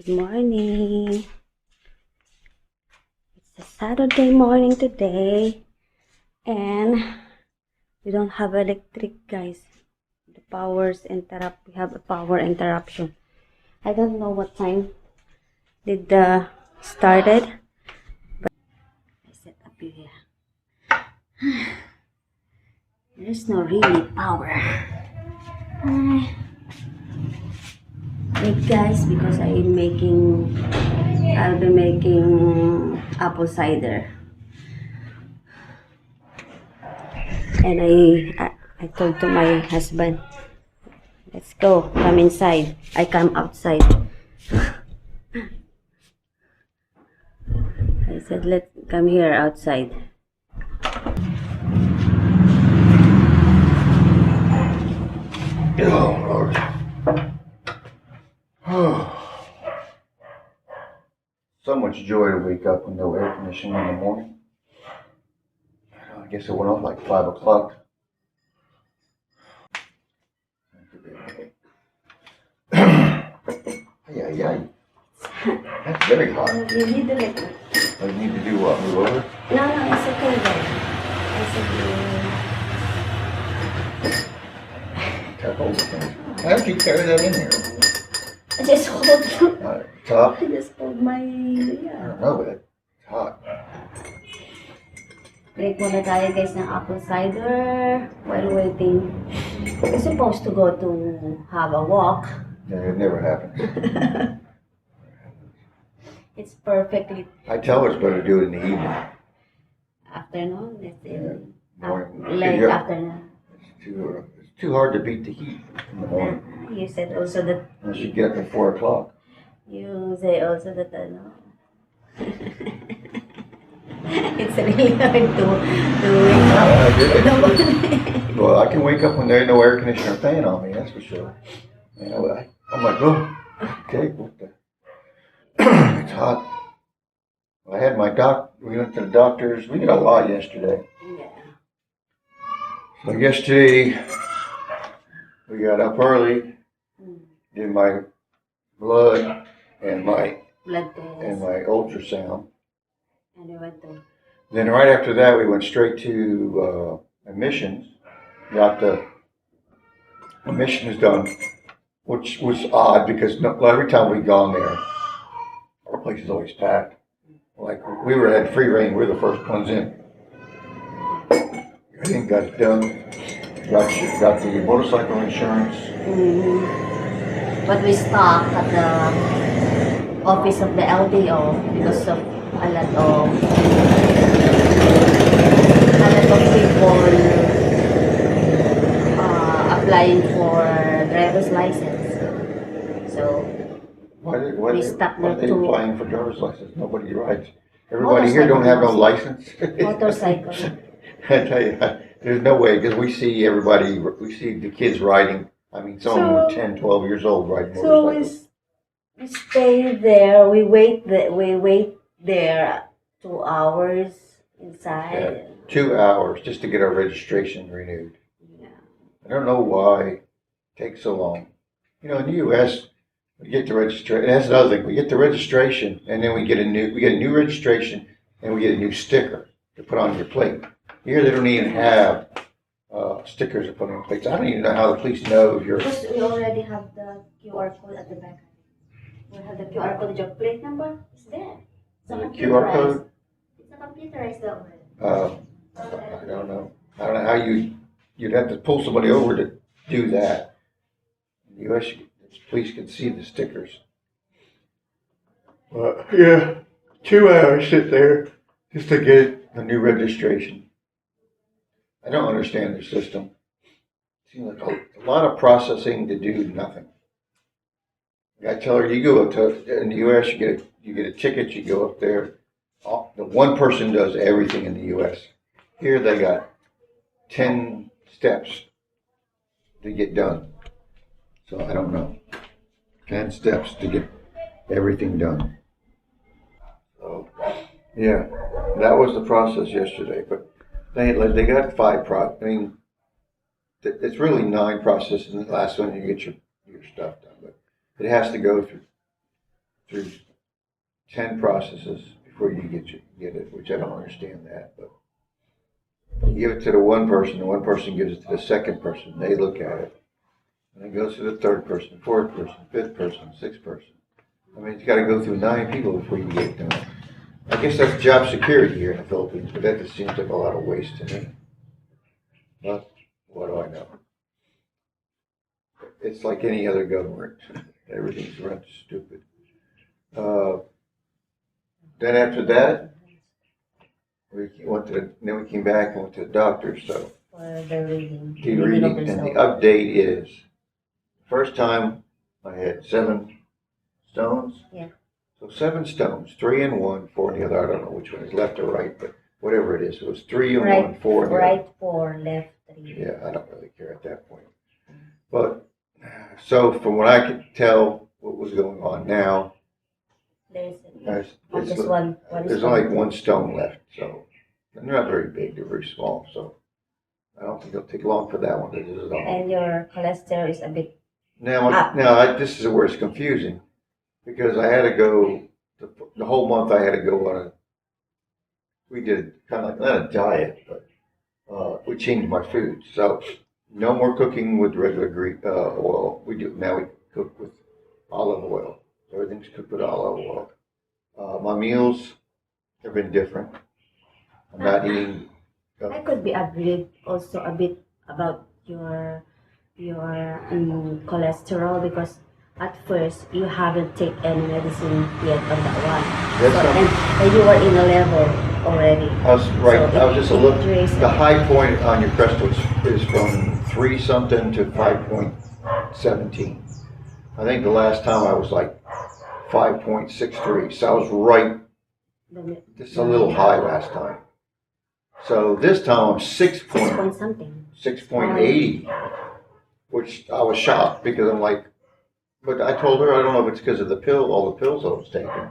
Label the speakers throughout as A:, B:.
A: Good morning. It's a Saturday morning today, and we don't have electric, guys. The power's interrupt. We have a power interruption. I don't know what time did the started, but I set up here. There's no really power. Wait, guys, because I'll be making apple cider, and I told to my husband, let's go, come inside. I come outside. I said, let's come here outside.
B: Oh, Lord. So much joy to wake up with no air conditioning in the morning. I guess it went off like 5 o'clock. Yeah. That's very hot.
A: You need the liquid.
B: I need to do what? Move over?
A: No, it's okay there.
B: Can't hold the thing. How did you carry that in here?
A: I just hold
B: Top?
A: I just hold my,
B: I don't know, but it's hot.
A: Break muna tayo, guys, ng apple cider while waiting. We're supposed to go to have a walk.
B: Yeah, it never happens.
A: It's perfectly
B: I tell her it's better to do it in the evening.
A: afternoon. It's in
B: Morning.
A: late afternoon.
B: It's too hard to beat the heat in the morning.
A: You said also that
B: Unless you get up at 4 o'clock.
A: you say also that it's really hard to wake up in the morning.
B: Well, I can wake up when there's no air conditioner fan on me, that's for sure. You know, I'm like, oh, okay, what the? It's hot. I had we went to the doctors. We did a lot yesterday.
A: Yeah.
B: So yesterday, we got up early, did my blood and my ultrasound.
A: And we went to.
B: Then right after that, we went straight to admissions. Got the admissions done, which was odd because every time we'd gone there, our place is always packed. Like we had free reign. We're the first ones in. Everything got it done. Got the motorcycle insurance.
A: But we stopped at the office of the LDO because of a lot of people applying for driver's license. So
B: Why are they applying for driver's license? Nobody rides. Everybody here don't have no license.
A: Motorcycle.
B: I tell you, there's no way, because we see the kids riding. I mean, some of them are 10, 12 years old riding motorcycles.
A: So we stay there, we wait there 2 hours inside.
B: Yeah, 2 hours just to get our registration renewed.
A: Yeah.
B: I don't know why it takes so long. You know, in the U.S., we get the registration. That's another thing. We get the registration, and then we get a new registration, and we get a new sticker to put on your plate. Here, they don't even have stickers to put on plates. I don't even know how the police know if you're.
A: Because we already have the QR code at the back. We have the QR code. Your plate number is there. It's a
B: QR code.
A: It's a computerized though.
B: I don't know. I don't know how you'd have to pull somebody over to do that. In the U.S., police can see the stickers. Yeah, 2 hours sit there just to get the new registration. I don't understand their system. It seems like a lot of processing to do nothing. I tell her, you go up to in the U.S., you get a ticket, you go up there. The one person does everything in the U.S. Here they got 10 steps to get done. So I don't know. 10 steps to get everything done. So yeah, that was the process yesterday. But they got 5 I mean, it's really 9 processes, and the last one you get your stuff done. But it has to go through through 10 processes before you get it, which I don't understand that. But you give it to the one person gives it to the second person. They look at it, and it goes to the third person, fourth person, fifth person, sixth person. I mean, it's got to go through 9 people before you get it done. I guess that's job security here in the Philippines, but that just seems like a lot of waste to me. But what do I know? It's like any other government. Everything's run stupid. Then after that, then we came back and went to the doctor. So
A: For the reading.
B: the reading and the update is, first time I had 7 stones.
A: Yeah.
B: So 7 stones, 3 in one, 4 in the other. I don't know which one is left or right, but whatever it is, it was 3 in
A: Right,
B: one, 4 in the other.
A: Right 4, left 3.
B: Yeah, I don't really care at that point. But so from what I could tell, what was going on now,
A: There's
B: it's,
A: just one
B: there's
A: stone.
B: only 1 stone left. So they're not very big; they're very small. So I don't think it'll take long for that one to dissolve.
A: And your cholesterol is a bit
B: This is where it's confusing, because I had to go the whole month. I had to go on a. We did kind of like not a diet, but we changed my food. So no more cooking with regular oil. We cook with olive oil. Everything's cooked with olive oil. My meals have been different. I'm not eating.
A: I could be also a bit about your cholesterol, because at first you haven't taken any medicine yet on that one. And you were in a level already.
B: I was right.
A: So
B: I was just a little.
A: raised
B: The high point on your cholesterol is from 3 something to 5.17. I think the last time I was like 5.63, so I was right. Just a little high last time. So this time I'm
A: 6 point something.
B: 6.80, which I was shocked, because I'm like, but I told her I don't know if it's because of all the pills I was taking.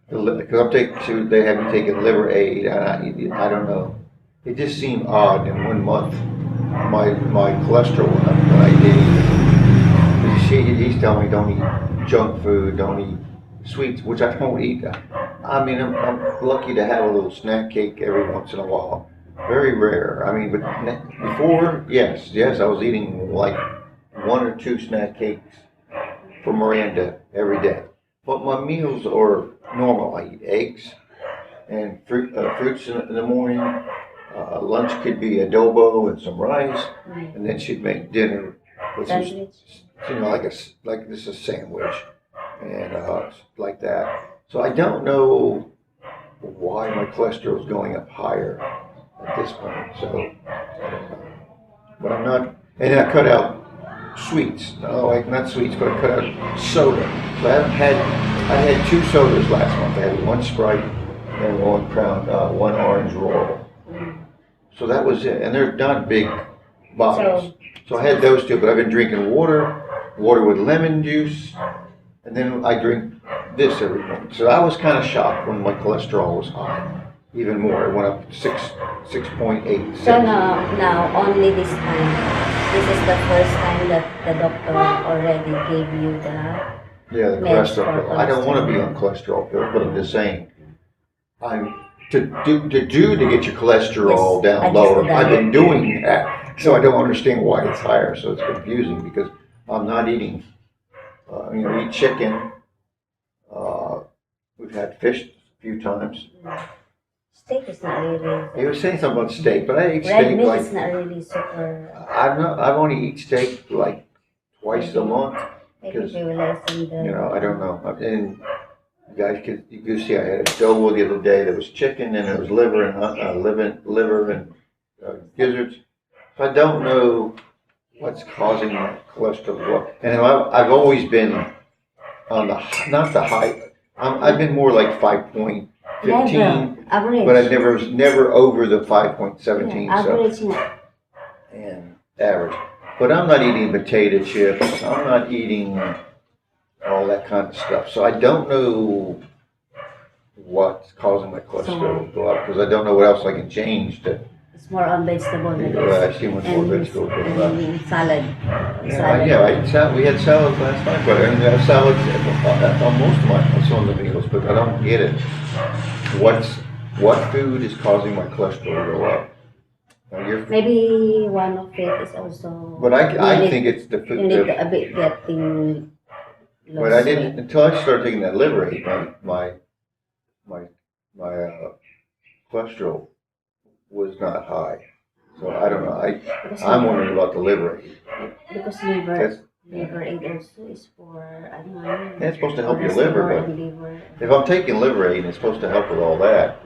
B: Because I'm taking they have me taking liver aid, and I don't know. It just seemed odd in 1 month. My cholesterol went up, but I didn't. He's telling me don't eat junk food, don't eat sweets, which I don't eat. I mean, I'm lucky to have a little snack cake every once in a while. Very rare. I mean, but before, yes, I was eating like 1 or 2 snack cakes for Miranda every day. But my meals are normal. I eat eggs and fruits in the morning. Lunch could be adobo and some rice, and then she'd make dinner with some, like this is a sandwich, and like that. So I don't know why my cholesterol is going up higher at this point. So I don't know. But I'm not, and I cut out sweets. No, not sweets, but I cut out soda. So I had 2 sodas last month. I had 1 Sprite and 1 orange roll. So that was it, and they're not big bottles. So I had those 2, but I've been drinking water with lemon juice, and then I drink this every morning. So I was kind of shocked when my cholesterol was high, even more. It went up 6.8.
A: So now only this time. This is the first time that the doctor already gave you
B: the cholesterol pill. I don't want to be on cholesterol pills, but I'm just saying, to get your cholesterol down lower. I've been doing that, so I don't understand why it's higher. So it's confusing, because I'm not eating. We eat chicken. We've had fish a few times.
A: Steak is not really.
B: He was saying something about steak, but I eat
A: Red
B: steak
A: meat
B: like.
A: is not really super.
B: I've only eat steak like twice a month.
A: Maybe they realize
B: I don't know. And you guys you could see I had a adobo the other day. There was chicken, and there was liver and gizzards. So I don't know what's causing my cholesterol. And I've always been on not the high. I've been more like 5.15, but I never over the 5.17.
A: Average
B: and average. But I'm not eating potato chips. I'm not eating all that kind of stuff. So I don't know what's causing my cholesterol to go up, because I don't know what else I can change to
A: It's more on vegetable than
B: Yeah, I see much more vegetables than that.
A: and salad.
B: Yeah, I ate we had salads last night, but I have salads on most of some of the meals, but I don't get it. What food is causing my cholesterol to go up?
A: Maybe one of it is also.
B: But I think it's the
A: You
B: food.
A: need a bit getting
B: But I didn't until I started taking that liver aid. My cholesterol was not high. So I don't know. I'm wondering about the liver aid.
A: Because liver aid also is for, I don't know.
B: It's supposed to help your liver, but if I'm taking liver aid, it's supposed to help with all that.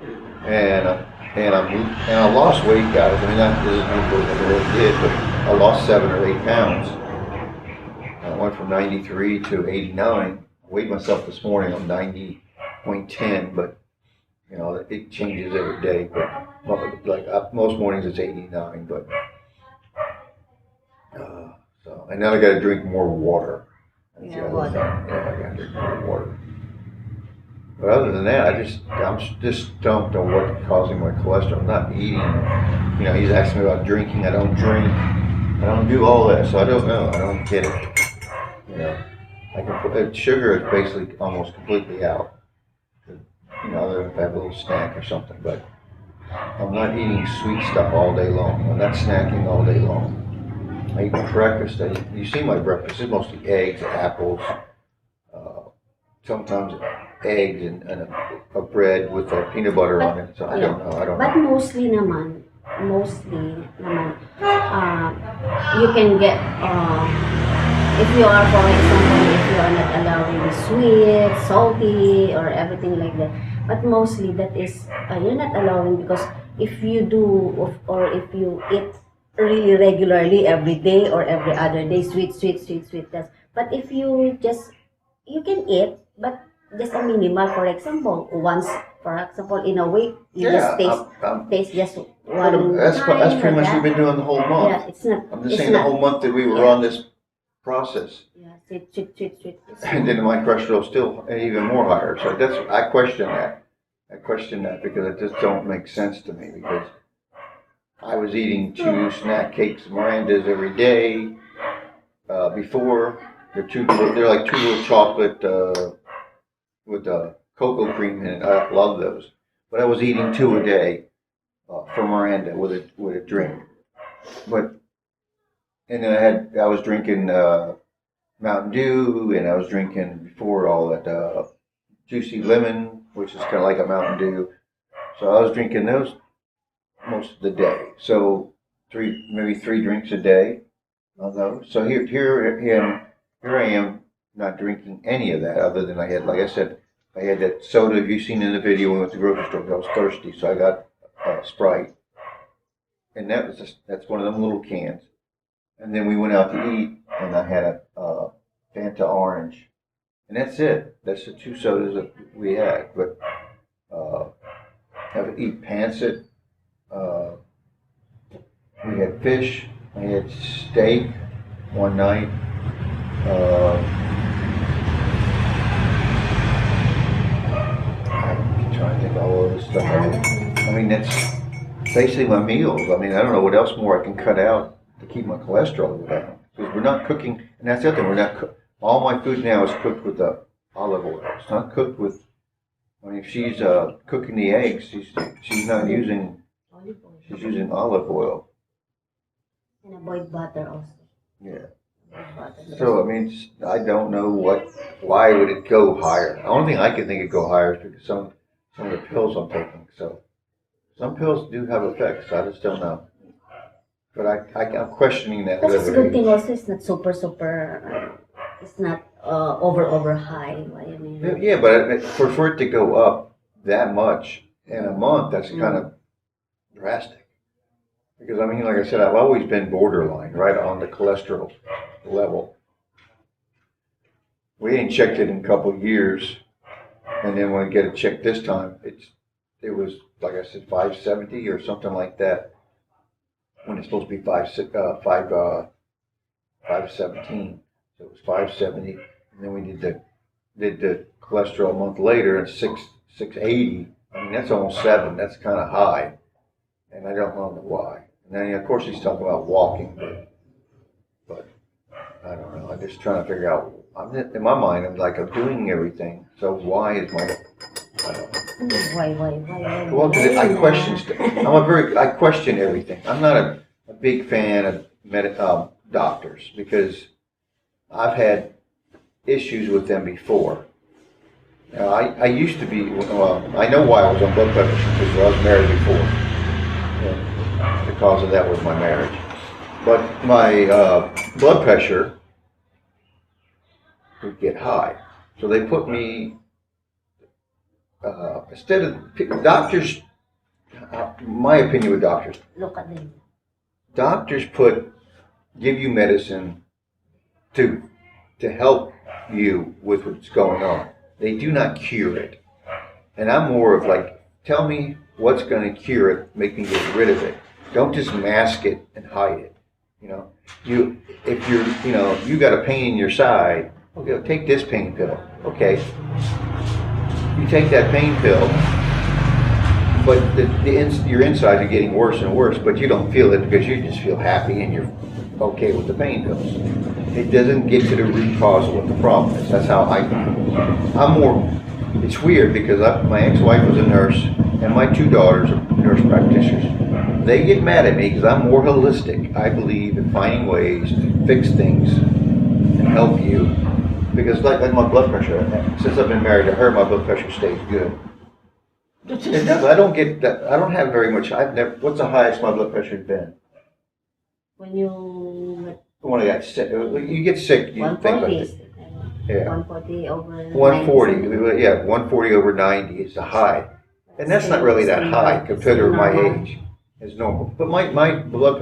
B: And I lost weight, guys. I mean, that isn't what I really did, but I lost 7 or 8 pounds. I went from 93 to 89. I weighed myself this morning. I'm 90.10, but you know it changes every day. But like most mornings it's 89. But so and now I got to drink more water. That's the other thing. Yeah, I got to drink more water. But other than that, I'm just stumped on what's causing my cholesterol. I'm not eating. You know, he's asking me about drinking. I don't drink. I don't do all that, so I don't know. I don't get it. You know, I can put sugar is basically almost completely out. You know, other than if I have a little snack or something, but I'm not eating sweet stuff all day long. I'm not snacking all day long. I eat breakfast. You see my breakfast is mostly eggs, apples, sometimes eggs and a bread with peanut butter on it. So I don't know.
A: But mostly naman, you can get, if you are, for example, if you are not allowing sweet, salty, or everything like that. But mostly that is, you're not allowing because if you do, or if you eat really regularly every day or every other day, sweet, that's. But if you just, you can eat, but just a minimal. For example, in a week, you just taste just one.
B: That's pretty much what we've been doing the whole month.
A: Yeah, it's not.
B: I'm just saying the whole month that we were on this process.
A: Yeah, sweet.
B: And then my cholesterol is still even more higher. So I question that. I question that because it just don't make sense to me because I was eating 2 snack cakes, Mirandas every day before. They're like 2 little chocolate with cocoa cream in it. I love those. But I was eating 2 a day for Miranda with a drink. And then I was drinking Mountain Dew, and I was drinking before all that juicy lemon, which is kind of like a Mountain Dew. So I was drinking those most of the day. So maybe 3 drinks a day on those. So here I am not drinking any of that other than I had, like I said, I had that soda. Have you seen in the video when we went to the grocery store? I was thirsty, so I got Sprite. And that's one of them little cans. And then we went out to eat, and I had a Fanta orange. And that's it. That's the 2 sodas that we had. But I would eat pancit. We had fish. I had steak one night. I'm trying to think of all of this stuff. I mean, that's basically my meals. I mean, I don't know what else more I can cut out to keep my cholesterol down. Because we're not cooking, and that's the other thing. We're not. All my food now is cooked with olive oil. It's not cooked with. I mean, if she's cooking the eggs, she's not using. She's using olive oil.
A: And avoid butter also.
B: Yeah. So I mean, I don't know why would it go higher. The only thing I can think it'd go higher is because some of the pills I'm taking. So some pills do have effects. I just don't know. But I'm questioning that.
A: But it's a good thing also. It's not super. It's not over high. What do you mean?
B: Yeah, but for it to go up that much in a month, that's kind of drastic. Because I mean, like I said, I've always been borderline, right on the cholesterol level. We ain't checked it in a couple of years, and then when we get it checked this time, it was like I said, 570 or something like that. When it's supposed to be 517, so it was 570, and then we did the cholesterol a month later, and 680. I mean, that's almost 7. That's kind of high. and I don't know why. And then, of course, he's talking about walking, but I don't know. I'm just trying to figure out. In my mind, I'm doing everything. So why is my? I don't know.
A: Why?
B: Well, because I question. I question everything. I'm not a big fan of doctors because I've had issues with them before. Now, I used to be. Well, I know why I was on blood pressure because I was married before. And the cause of that was my marriage. But my blood pressure would get high. So they put me, instead of doctors, my opinion with doctors,
A: Look at them.
B: doctors give you medicine to help you with what's going on. They do not cure it. And I'm more of like, tell me what's going to cure it, make me get rid of it. Don't just mask it and hide it. If you got a pain in your side, okay, take this pain pill. Okay, you take that pain pill, but your insides are getting worse and worse, but you don't feel it because you just feel happy and you're okay with the pain pills. It doesn't get to the root cause of what the problem is. That's how I'm more. It's weird because my ex-wife was a nurse and my two daughters are nurse practitioners. They get mad at me because I'm more holistic. I believe in finding ways to fix things and help you. Because like my blood pressure, since I've been married to her, my blood pressure stays good. It does. I don't get that. I don't have very much. What's the highest my blood pressure has been? When I got sick. You get sick. You think about it. Yeah.
A: 140 over
B: 140.
A: 90.
B: Yeah, 140 over 90 is the high, and that's not really that high compared to my age. It's normal. But my blood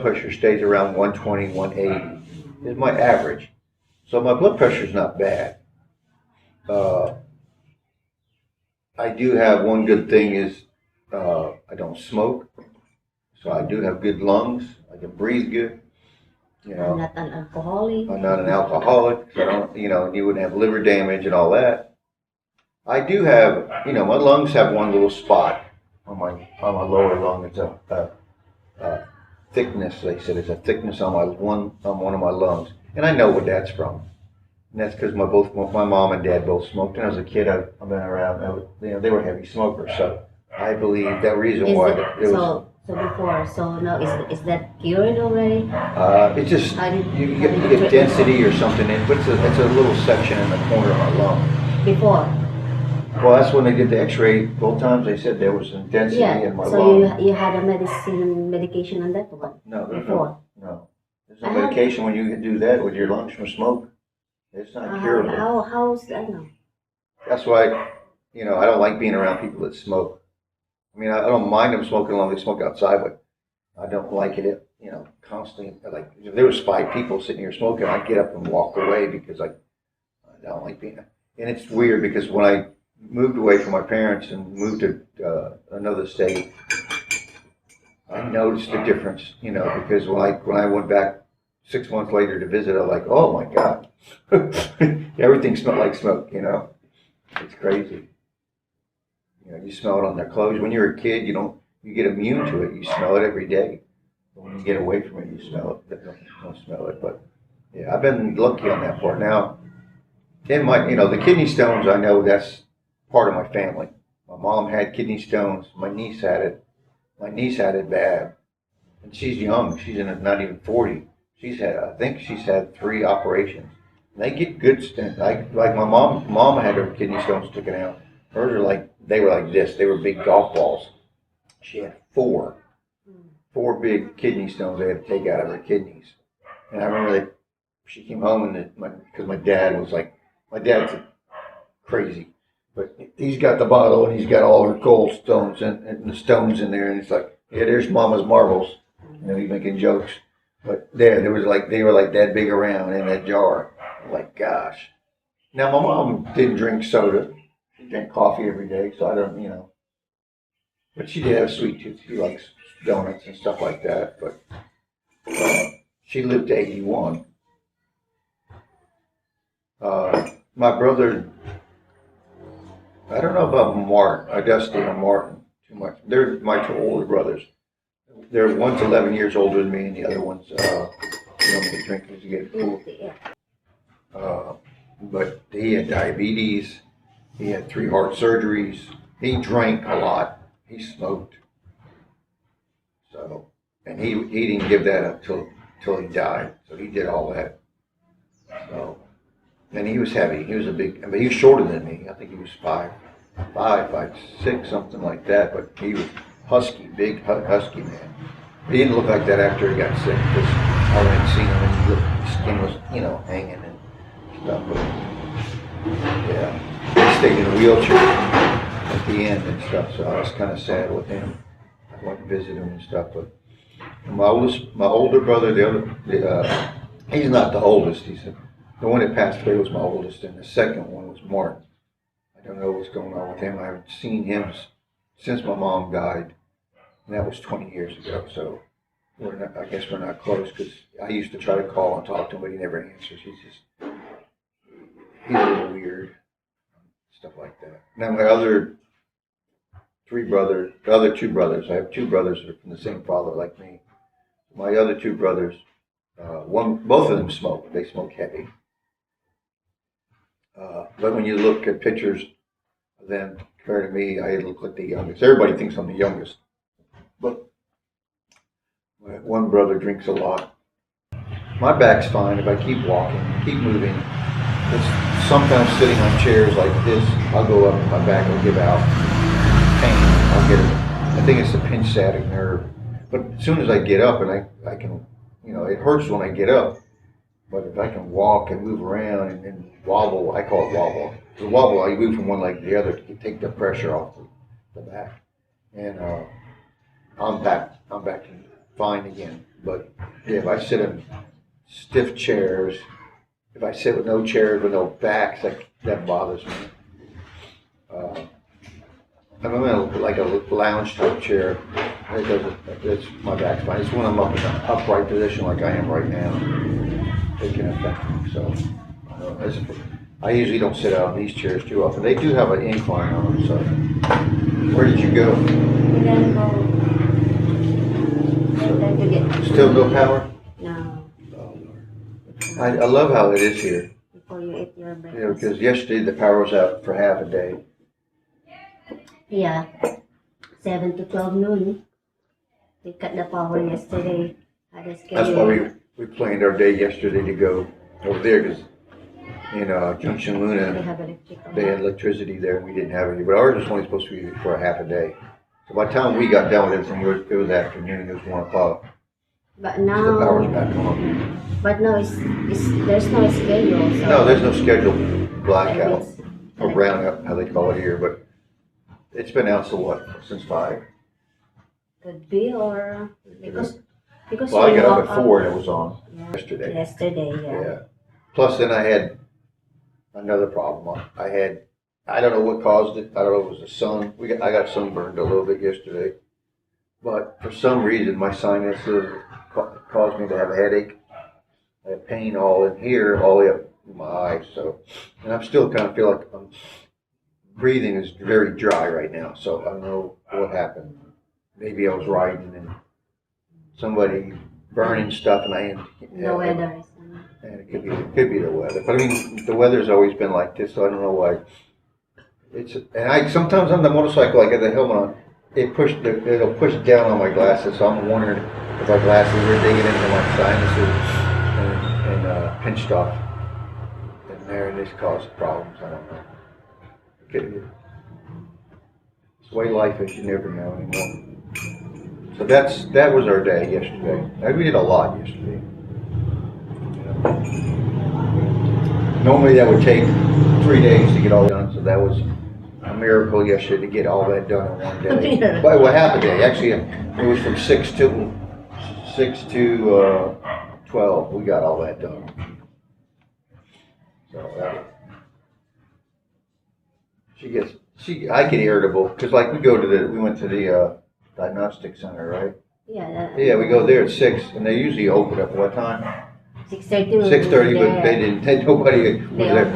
B: pressure stays around 120, 180 is my average. So my blood pressure is not bad. I do have one good thing is I don't smoke, so I do have good lungs. I can breathe good.
A: I'm not an alcoholic.
B: I'm not an alcoholic, so I don't. You wouldn't have liver damage and all that. I do have. My lungs have one little spot on my lower lung. It's a thickness. They said it's a thickness on one of my lungs, and I know what that's from. And that's because my mom and dad both smoked. And as a kid, I've been around. They were heavy smokers, so I believe that reason why it was.
A: So now is that cured already?
B: It's just you get density or something in, but it's a little section in the corner of my lung.
A: Before.
B: Well, that's when they did the X-ray. Both times they said there was some density in my lung.
A: So you had a medication on that one?
B: No,
A: before.
B: No. There's no medication when you do that with your lungs from smoke. It's not curable.
A: How's that now?
B: That's why, I don't like being around people that smoke. I mean, I don't mind them smoking as long as they smoke outside, but I don't like it, constantly. Like, if there was 5 people sitting here smoking, I'd get up and walk away because I don't like being. And it's weird because when I moved away from my parents and moved to another state, I noticed the difference, because when I went back 6 months later to visit, I was like, oh my God, everything smelled like smoke, It's crazy. You smell it on their clothes. When you're a kid, you get immune to it. You smell it every day. But when you get away from it, you smell it. You don't smell it. But yeah, I've been lucky on that part. Now, in the kidney stones, I know that's part of my family. My mom had kidney stones. My niece had it. My niece had it bad. And she's young. She's not even 40. I think she's had 3 operations. And they get good stones. Like my mom had her kidney stones taken out. Hers they were like this. They were big golf balls. She had 4 big kidney stones they had to take out of her kidneys. And I remember that she came home because my dad's crazy, but he's got the bottle and he's got all her gold stones and the stones in there, and it's like, yeah, there's Mama's marbles. He's making jokes, but they were like that big around in that jar. I'm like, gosh. Now my mom didn't drink soda. She drank coffee every day, so I don't, but she did have a sweet tooth. She likes donuts and stuff like that, but she lived to 81. My brother, I don't know about Dusty or Martin, too much. They're my two older brothers. One's 11 years older than me, and the other one's, you know, me drinking to get cool. But he had diabetes. He had 3 heart surgeries. He drank a lot. He smoked. So, and he didn't give that up till he died. So he did all that. So, and he was heavy. He was but he was shorter than me. I think he was 5'6", something like that. But he was husky, big husky man. He didn't look like that after he got sick, because I went and seen him, and his skin was, you know, hanging and stuff. But yeah, he stayed in a wheelchair at the end and stuff. So I was kind of sad with him. I went and visited him and stuff. But my older brother, he's not the oldest. The one that passed away was my oldest, and the second one was Martin. I don't know what's going on with him. I haven't seen him since my mom died, and that was 20 years ago. So I guess we're not close, because I used to try to call and talk to him, but he never answers. He's a little weird, stuff like that. Now my other 3 brothers, the other 2 brothers, I have 2 brothers that are from the same father like me. My other 2 brothers, both of them smoke. They smoke heavy. But when you look at pictures of them compared to me, I look like the youngest. Everybody thinks I'm the youngest. But my one brother drinks a lot. My back's fine if I keep walking, keep moving. It's sometimes sitting on chairs like this, I'll go up and my back will give out pain. I'll get it. I think it's a pinch sciatic nerve. But as soon as I get up and I can, you know, it hurts when I get up. But if I can walk and move around and wobble, I call it wobble. The wobble, I move from one leg to the other to take the pressure off the back. And I'm back to fine again. But yeah, if I sit in stiff chairs, if I sit with no chairs, with no backs, that bothers me. If I'm in like a lounge type chair, it's my back's fine. It's when I'm up in an upright position like I am right now, it can affect me. So I usually don't sit out on these chairs too often. They do have an incline on them. So where did you go?
A: We then go. Then to get.
B: Still no power?
A: No.
B: Oh, I love how it is here.
A: Before you eat your breakfast.
B: Yeah, because yesterday the power was out for half a day.
A: Yeah, 7 to 12 noon. We cut the power yesterday.
B: That's why we planned our day yesterday to go over there, because in Junction Luna they had electricity there and we didn't have any. But ours was only supposed to be for a half a day. So by the time we got done with everything, it was afternoon. It was 1 o'clock.
A: But now
B: so the power's back on.
A: But no, there's no schedule. So
B: no, there's no scheduled blackout or brownout, how they call it here. But it's been out since 5.
A: Could be, or because
B: well, I got up at 4 and it was on yesterday.
A: Yesterday, yeah.
B: Plus, then I had another problem. I don't know what caused it. I don't know if it was the sun. I got sunburned a little bit yesterday. But for some reason, my sinuses caused me to have a headache. I have pain all in here, all the way up in my eyes. So, and I'm still kind of feel like breathing is very dry right now. So I don't know what happened. Maybe I was riding and somebody burning stuff, and
A: the weather.
B: And it could be the weather. But I mean, the weather's always been like this, so I don't know why. Sometimes on the motorcycle, I get the helmet on. It'll push down on my glasses, so I'm wondering if my glasses are digging into my sinuses and pinched off in there, and this caused problems. I don't know. It's the way life is. You never know anymore. So that was our day yesterday. We did a lot yesterday. Normally that would take 3 days to get all done, so that was a miracle yesterday to get all that done in one day. Well, half a day. Actually, it was from 6 to 12. We got all that done. So I get irritable because like we went to the diagnostic center, right?
A: Yeah.
B: We go there at 6, and they usually open up what time?
A: 6:30.
B: 6:30, but they didn't. Nobody was there.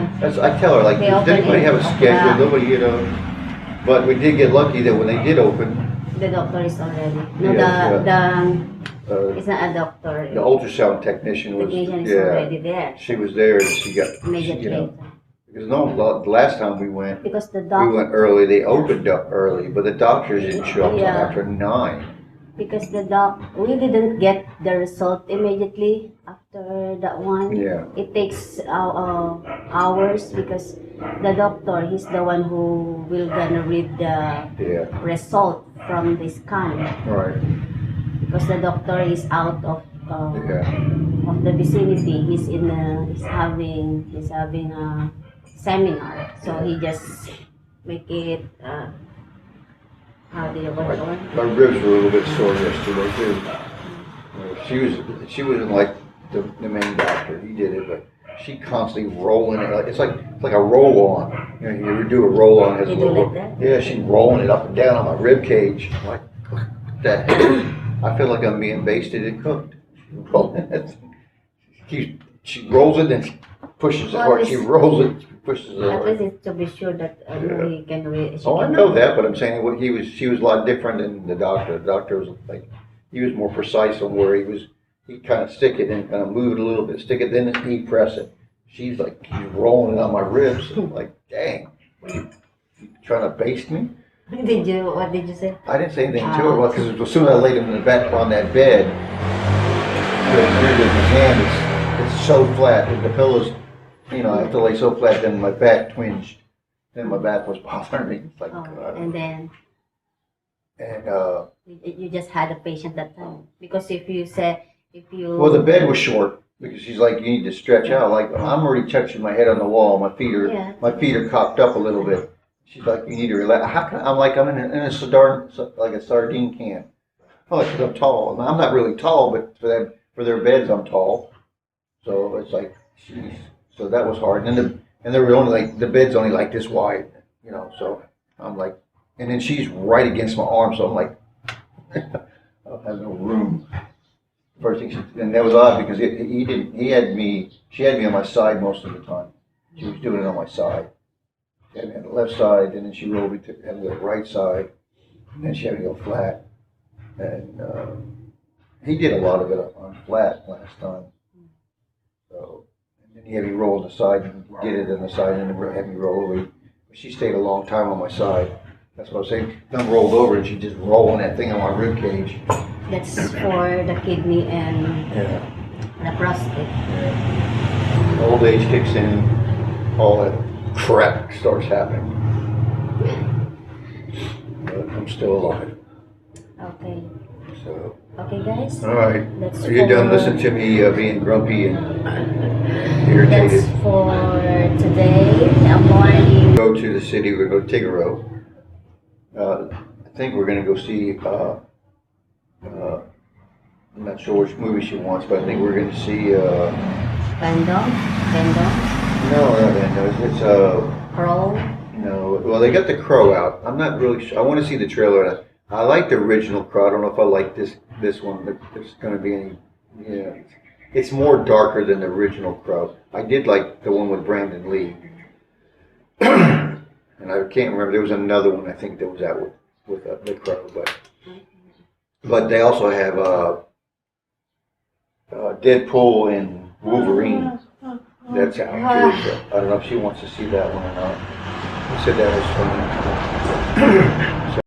B: I tell her, like, does anybody have a schedule? Nobody, But we did get lucky that when they did open,
A: The doctor is already. No,
B: Yeah,
A: it's not a doctor.
B: the ultrasound technician was,
A: Technician is already there.
B: she was there and she got,
A: Immediately.
B: because no, the last time we went,
A: Because the
B: we
A: doctor.
B: went early, they opened up early, but the doctors didn't show up till
A: Yeah.
B: after 9.
A: Because we didn't get the result immediately after that one.
B: Yeah.
A: It takes hours because the doctor, he's the one who will gonna read the
B: Yeah,
A: result from the scan.
B: right,
A: Because the doctor is out of
B: yeah,
A: of the vicinity. He's having a seminar. So he just make it how do you call it?
B: my ribs were a little bit sore yesterday too. She wasn't like the main doctor, he did it, but she constantly rolling it, it's like a roll-on. You know, you ever do a roll-on, has a
A: You do
B: little,
A: like that?
B: yeah, she's rolling it up and down on my rib cage. I'm like, what the heck? I feel like I'm being basted and cooked. She rolls it and pushes it, or she rolls it, pushes it.
A: At least it's to be sure that he can read.
B: Oh, I know that, but I'm saying what she was a lot different than the doctor. The doctor was like, he was more precise on where he'd kind of stick it and kind of move it a little bit, stick it, then he'd press it. She's like, she's rolling it on my ribs. I'm like, dang, you trying to baste me?
A: What did you say?
B: I didn't say anything to her, because as soon as I laid him in the back on that bed, his hand is so flat, and the pillows, you know, I have to lay so flat, then my back twinged. Then my back was bothering me. It's like,
A: And then
B: and
A: you just had a patient that time. Because
B: well, the bed was short because she's like, you need to stretch out. Like, I'm already touching my head on the wall. My feet are cocked up a little bit. She's like, you need to relax. I'm like, I'm in a sardine can. Oh, because I'm tall. I'm not really tall, but for their beds, I'm tall. So it's like, geez. So that was hard. And they were only like, the bed's only like this wide, you know. So I'm like, and then she's right against my arm. So I'm like, I don't have no room. First thing and that was odd because she had me on my side most of the time. She was doing it on my side. She had me on the left side, and then she rolled me to the right side, and then she had me go flat. And he did a lot of it on flat last time. So, and then he had me roll on the side, and did it on the side, and then had me roll over. But she stayed a long time on my side. That's what I was saying. Then rolled over, and she just rolling that thing on my rib cage.
A: That's for the kidney and the prostate.
B: Yeah. Old age kicks in, all that crap starts happening. But I'm still alive.
A: Okay.
B: So.
A: Okay, guys.
B: All right. Are you done listening to me being grumpy and irritated?
A: That's for today. I'm morning.
B: Go to the city. We're going to go to Tigaro. I think we're going to go see. I'm not sure which movie she wants, but I think we're going to see.
A: Bandung?
B: No, not Bandung. It's
A: Crow?
B: No. Well, they got the Crow out. I'm not really sure. I want to see the trailer. I like the original Crow. I don't know if I like this one. There's going to be any. Yeah, it's more darker than the original Crow. I did like the one with Brandon Lee, and I can't remember. There was another one I think that was out with the Crow, but they also have Deadpool and Wolverine. That's out too. So I don't know if she wants to see that one or not. She said that was fun.